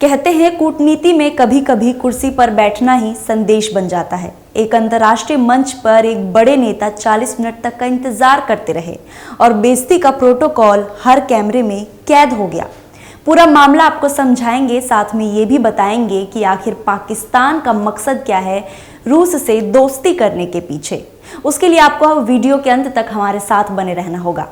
कहते हैं कूटनीति में कभी कभी कुर्सी पर बैठना ही संदेश बन जाता है। एक अंतर्राष्ट्रीय मंच पर एक बड़े नेता 40 मिनट तक का इंतजार करते रहे और बेइज्जती का प्रोटोकॉल हर कैमरे में कैद हो गया। पूरा मामला आपको समझाएंगे, साथ में ये भी बताएंगे कि आखिर पाकिस्तान का मकसद क्या है रूस से दोस्ती करने के पीछे। उसके लिए आपको वीडियो के अंत तक हमारे साथ बने रहना होगा।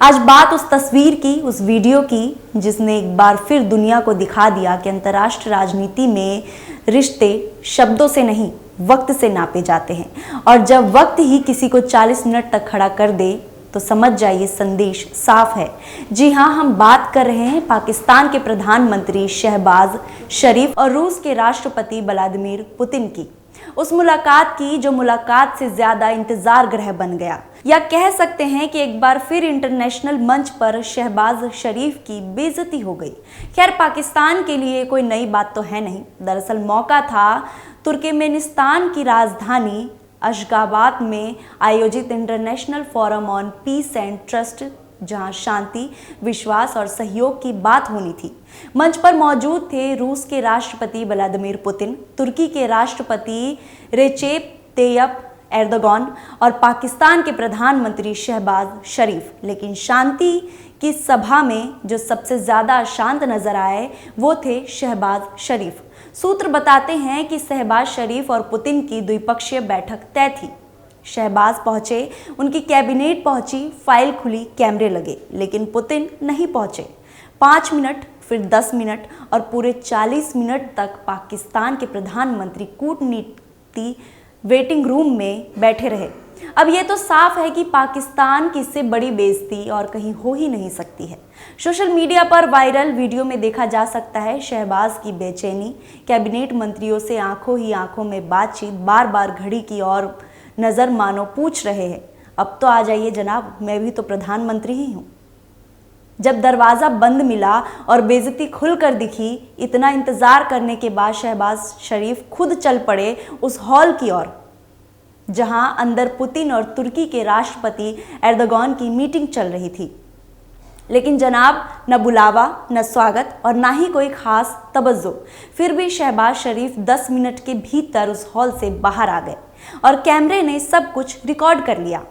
आज बात उस तस्वीर की, उस वीडियो की, जिसने एक बार फिर दुनिया को दिखा दिया कि अंतर्राष्ट्रीय राजनीति में रिश्ते शब्दों से नहीं वक्त से नापे जाते हैं, और जब वक्त ही किसी को 40 मिनट तक खड़ा कर दे तो समझ जाइए संदेश साफ है। जी हाँ, हम बात कर रहे हैं पाकिस्तान के प्रधानमंत्री शहबाज शरीफ और रूस के राष्ट्रपति व्लादिमीर पुतिन की। उस मुलाकात की जो मुलाकात से ज्यादा इंतजार ग्रह बन गया, या कह सकते हैं कि एक बार फिर इंटरनेशनल मंच पर शहबाज शरीफ की बेइज्जती हो गई। खैर, पाकिस्तान के लिए कोई नई बात तो है नहीं। दरअसल मौका था तुर्कमेनिस्तान की राजधानी अशगाबाद में आयोजित international forum on peace and trust, जहां शांति, विश्वास और सहयोग की बात होनी थी। मंच पर मौजूद थे रूस के राष्ट्रपति व्लादिमीर पुतिन, तुर्की के राष्ट्रपति रेचेप तैयप एर्दोगान और पाकिस्तान के प्रधानमंत्री शहबाज शरीफ। लेकिन शांति की सभा में जो सबसे ज़्यादा अशांत नजर आए वो थे शहबाज शरीफ। सूत्र बताते हैं कि शहबाज शरीफ और पुतिन की द्विपक्षीय बैठक तय थी। शहबाज पहुंचे, उनकी कैबिनेट पहुंची, फाइल खुली, कैमरे लगे, लेकिन पुतिन नहीं पहुंचे। 5 मिनट, फिर 10 मिनट और पूरे 40 मिनट तक पाकिस्तान के प्रधानमंत्री कूटनीति वेटिंग रूम में बैठे रहे। अब ये तो साफ है कि पाकिस्तान की इससे बड़ी बेइज्जती और कहीं हो ही नहीं सकती है। सोशल मीडिया पर वायरल वीडियो में देखा जा सकता है शहबाज की बेचैनी, कैबिनेट मंत्रियों से आंखों ही आंखों में बातचीत, बार बार घड़ी की ओर नजर मानो पूछ रहे हैं, अब तो आ जाइए जनाब, मैं भी तो प्रधानमंत्री ही हूँ। जब दरवाज़ा बंद मिला और बेइज्जती खुलकर दिखी, इतना इंतज़ार करने के बाद शहबाज शरीफ खुद चल पड़े उस हॉल की ओर जहां अंदर पुतिन और तुर्की के राष्ट्रपति एर्दोगान की मीटिंग चल रही थी। लेकिन जनाब, न बुलावा, न स्वागत और ना ही कोई खास तवज्जो। फिर भी शहबाज शरीफ 10 मिनट के भीतर उस हॉल से बाहर आ गए और कैमरे ने सब कुछ रिकॉर्ड कर लिया।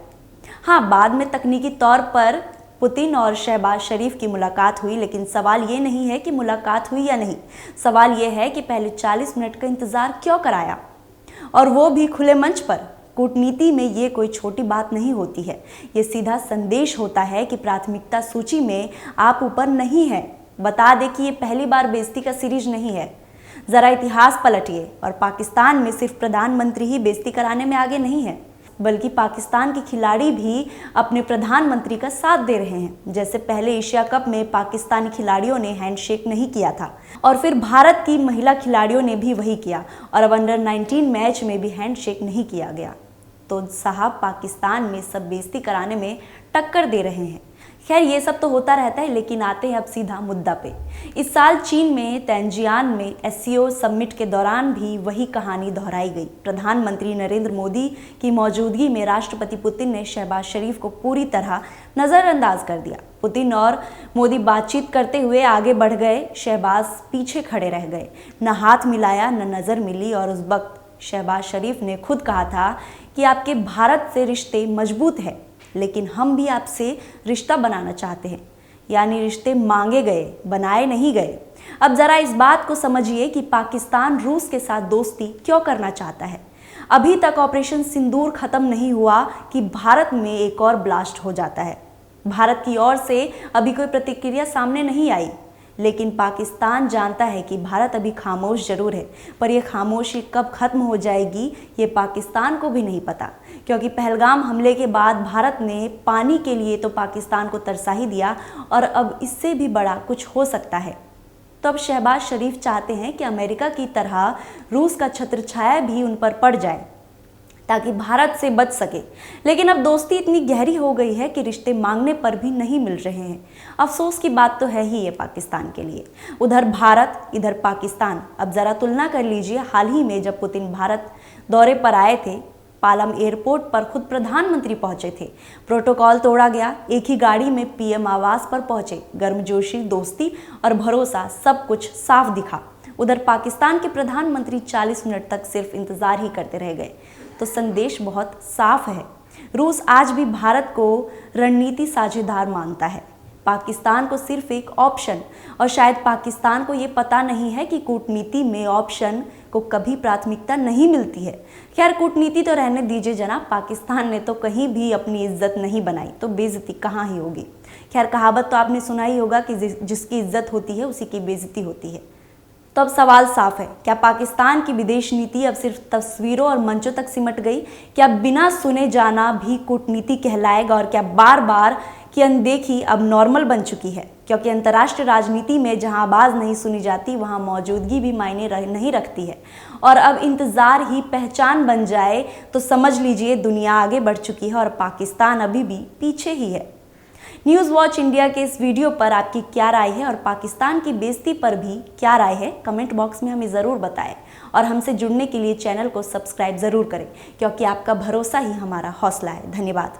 हाँ, बाद में तकनीकी तौर पर पुतिन और शहबाज शरीफ की मुलाकात हुई, लेकिन सवाल ये नहीं है कि मुलाकात हुई या नहीं। सवाल ये है कि पहले 40 मिनट का इंतज़ार क्यों कराया, और वो भी खुले मंच पर। कूटनीति में ये कोई छोटी बात नहीं होती है, ये सीधा संदेश होता है कि प्राथमिकता सूची में आप ऊपर नहीं है। बता दें कि ये पहली बार बेइज्जती का सीरीज नहीं है। ज़रा इतिहास पलटिए, और पाकिस्तान में सिर्फ प्रधानमंत्री ही बेइज्जती कराने में आगे नहीं है, बल्कि पाकिस्तान के खिलाड़ी भी अपने प्रधानमंत्री का साथ दे रहे हैं। जैसे पहले एशिया कप में पाकिस्तानी खिलाड़ियों ने हैंडशेक नहीं किया था, और फिर भारत की महिला खिलाड़ियों ने भी वही किया, और अब अंडर 19 मैच में भी हैंडशेक नहीं किया गया। तो साहब, पाकिस्तान में सब बेइज्जती कराने में टक्कर दे रहे हैं। खैर, ये सब तो होता रहता है, लेकिन आते हैं अब सीधा मुद्दा पे। इस साल चीन में तैंजियान में एससीओ समिट के दौरान भी वही कहानी दोहराई गई। प्रधानमंत्री नरेंद्र मोदी की मौजूदगी में राष्ट्रपति पुतिन ने शहबाज शरीफ को पूरी तरह नज़रअंदाज कर दिया। पुतिन और मोदी बातचीत करते हुए आगे बढ़ गए, शहबाज पीछे खड़े रह गए। न हाथ मिलाया, न नज़र मिली, और उस वक्त शहबाज शरीफ ने खुद कहा था कि आपके भारत से रिश्ते मजबूत हैं, लेकिन हम भी आपसे रिश्ता बनाना चाहते हैं। यानी रिश्ते मांगे गए, बनाए नहीं गए। अब ज़रा इस बात को समझिए कि पाकिस्तान रूस के साथ दोस्ती क्यों करना चाहता है। अभी तक ऑपरेशन सिंदूर खत्म नहीं हुआ कि भारत में एक और ब्लास्ट हो जाता है। भारत की ओर से अभी कोई प्रतिक्रिया सामने नहीं आई, लेकिन पाकिस्तान जानता है कि भारत अभी खामोश जरूर है, पर यह खामोशी कब खत्म हो जाएगी ये पाकिस्तान को भी नहीं पता। क्योंकि पहलगाम हमले के बाद भारत ने पानी के लिए तो पाकिस्तान को तरसा ही दिया, और अब इससे भी बड़ा कुछ हो सकता है। तो अब शहबाज शरीफ चाहते हैं कि अमेरिका की तरह रूस का छत्रछाया भी उन पर पड़ जाए ताकि भारत से बच सके। लेकिन अब दोस्ती इतनी गहरी हो गई है कि रिश्ते मांगने पर भी नहीं मिल रहे हैं। अफसोस की बात तो है ही ये पाकिस्तान के लिए। उधर भारत, इधर पाकिस्तान। अब ज़रा तुलना कर लीजिए, हाल ही में जब पुतिन भारत दौरे पर आए थे, पालम एयरपोर्ट पर खुद प्रधानमंत्री पहुंचे थे। प्रोटोकॉल तोड़ा गया, एक ही गाड़ी में पीएम आवास पर पहुंचे। गर्मजोशी, दोस्ती और भरोसा सब कुछ साफ दिखा। उधर पाकिस्तान के प्रधानमंत्री 40 मिनट तक सिर्फ इंतजार ही करते रह गए। तो संदेश बहुत साफ है, रूस आज भी भारत को रणनीति साझेदार मानता है, पाकिस्तान को सिर्फ एक ऑप्शन। और शायद पाकिस्तान को ये पता नहीं है कि कूटनीति में ऑप्शन को कभी प्राथमिकता नहीं मिलती है। खैर, कूटनीति तो रहने दीजिए जनाब, पाकिस्तान ने तो कहीं भी अपनी इज्जत नहीं बनाई, तो बेइज्जती कहाँ ही होगी। खैर, कहावत तो आपने सुना ही होगा कि जिसकी इज्जत होती है उसी की बेइज्जती होती है। तो अब सवाल साफ है, क्या पाकिस्तान की विदेश नीति अब सिर्फ तस्वीरों और मंचों तक सिमट गई? क्या बिना सुने जाना भी कूटनीति कहलाएगा? और क्या बार बार की अनदेखी अब नॉर्मल बन चुकी है? क्योंकि अंतर्राष्ट्रीय राजनीति में जहां आवाज़ नहीं सुनी जाती वहां मौजूदगी भी मायने नहीं रखती है। और अब इंतज़ार ही पहचान बन जाए तो समझ लीजिए दुनिया आगे बढ़ चुकी है और पाकिस्तान अभी भी पीछे ही है। न्यूज़ वॉच इंडिया के इस वीडियो पर आपकी क्या राय है और पाकिस्तान की बेइज्जती पर भी क्या राय है, कमेंट बॉक्स में हमें ज़रूर बताएं। और हमसे जुड़ने के लिए चैनल को सब्सक्राइब ज़रूर करें, क्योंकि आपका भरोसा ही हमारा हौसला है। धन्यवाद।